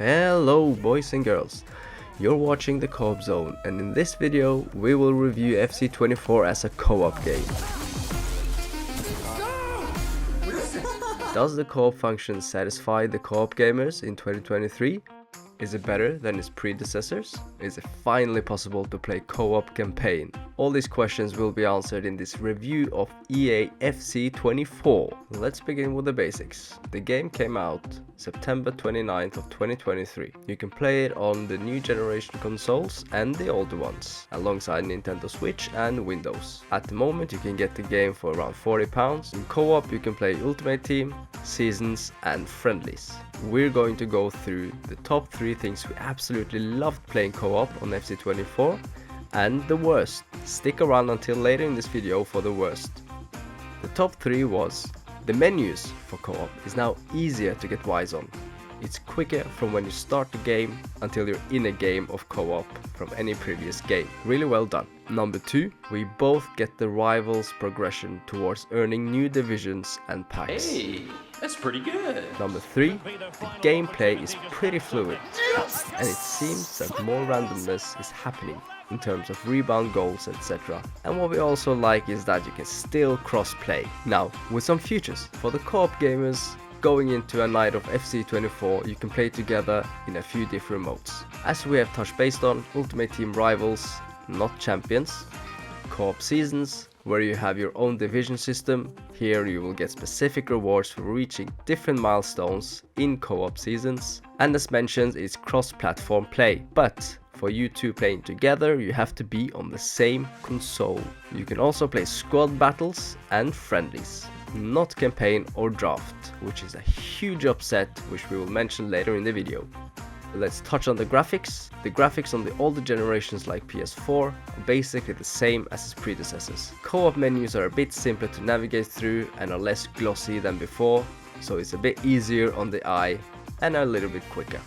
Hello boys and girls, you're watching the Co-op Zone, and in this video we will review FC24 as a co-op game. Does the co-op function satisfy the co-op gamers in 2023? Is it better than its predecessors? Is it finally possible to play co-op campaign? All these questions will be answered in this review of EA FC24. Let's begin with the basics. The game came out September 29th of 2023. You can play it on the new generation consoles and the older ones, alongside Nintendo Switch and Windows. At the moment you can get the game for around £40. In co-op you can play Ultimate Team, Seasons and Friendlies. We're going to go through the top 3 things we absolutely loved playing co-op on FC24 and the worst. Stick around until later in this video for the worst. The top 3 was: the menus for co-op is now easier to get wise on. It's quicker from when you start the game until you're in a game of co-op from any previous game. Really well done. Number 2, we both get the rivals progression towards earning new divisions and packs. Hey, that's pretty good. Number 3, the gameplay is pretty fluid, and it seems that more randomness is happening in terms of rebound goals, etc. And what we also like is that you can still cross-play. Now, with some features for the co-op gamers, going into a night of FC24 you can play together in a few different modes. As we have touched based on, Ultimate Team Rivals, not Champions, Co-op Seasons, where you have your own division system. Here you will get specific rewards for reaching different milestones in co-op seasons, and as mentioned, it's cross-platform play, but for you two playing together you have to be on the same console. You can also play squad battles and friendlies, not campaign or draft, which is a huge upset which we will mention later in the video. Let's touch on the graphics. The graphics on the older generations like PS4 are basically the same as its predecessors. Co-op menus are a bit simpler to navigate through and are less glossy than before, so it's a bit easier on the eye and a little bit quicker.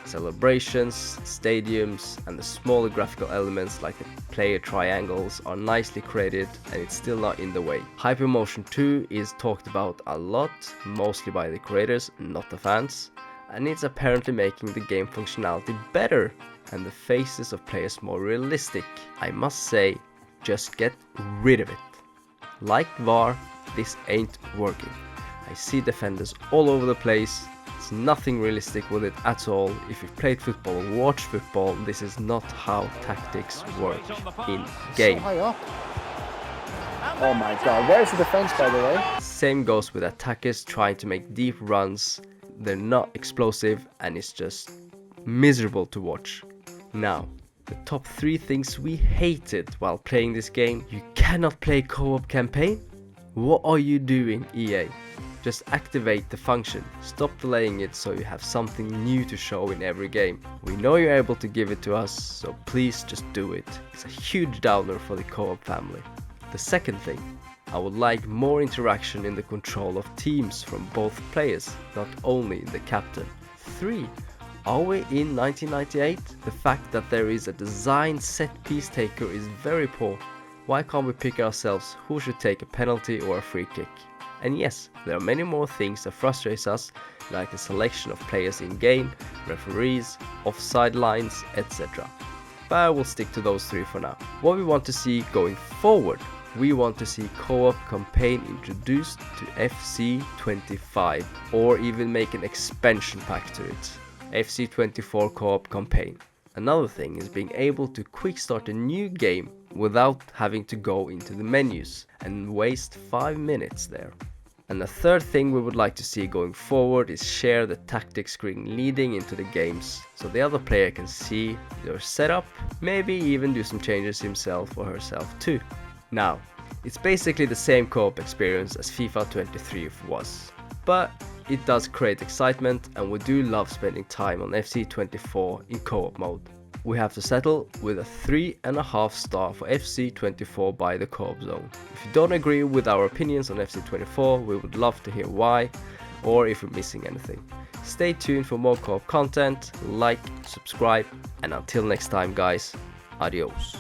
Celebrations, stadiums and the smaller graphical elements like the player triangles are nicely created, and it's still not in the way. Hypermotion 2 is talked about a lot, mostly by the creators, not the fans, and it's apparently making the game functionality better and the faces of players more realistic. I must say, just get rid of it. Like VAR, this ain't working. I see defenders all over the place. It's nothing realistic with it at all. If you've played football or watched football, this is not how tactics work in game. So high up. Oh my god, where's the defense by the way? Same goes with attackers trying to make deep runs. They're not explosive and it's just miserable to watch. Now, the top 3 things we hated while playing this game. You cannot play co-op campaign? What are you doing, EA? Just activate the function, stop delaying it so you have something new to show in every game. We know you're able to give it to us, so please just do it. It's a huge downer for the co-op family. The second thing, I would like more interaction in the control of teams from both players, not only the captain. 3. Are we in 1998? The fact that there is a designed set piece taker is very poor. Why can't we pick ourselves who should take a penalty or a free kick? And yes, there are many more things that frustrates us, like the selection of players in game, referees, offside lines, etc. But I will stick to those 3 for now. What we want to see going forward: we want to see co-op campaign introduced to FC25, or even make an expansion pack to it. FC24 Co-op campaign. Another thing is being able to quick start a new game without having to go into the menus and waste 5 minutes there. And the third thing we would like to see going forward is share the tactics screen leading into the games, so the other player can see your setup, maybe even do some changes himself or herself too. Now, it's basically the same co-op experience as FIFA 23 was, but it does create excitement, and we do love spending time on FC24 in co-op mode. We have to settle with a 3.5 star for FC24 by the Co-op Zone. If you don't agree with our opinions on FC24, we would love to hear why, or if we're missing anything. Stay tuned for more co-op content, like, subscribe, and until next time guys, adios.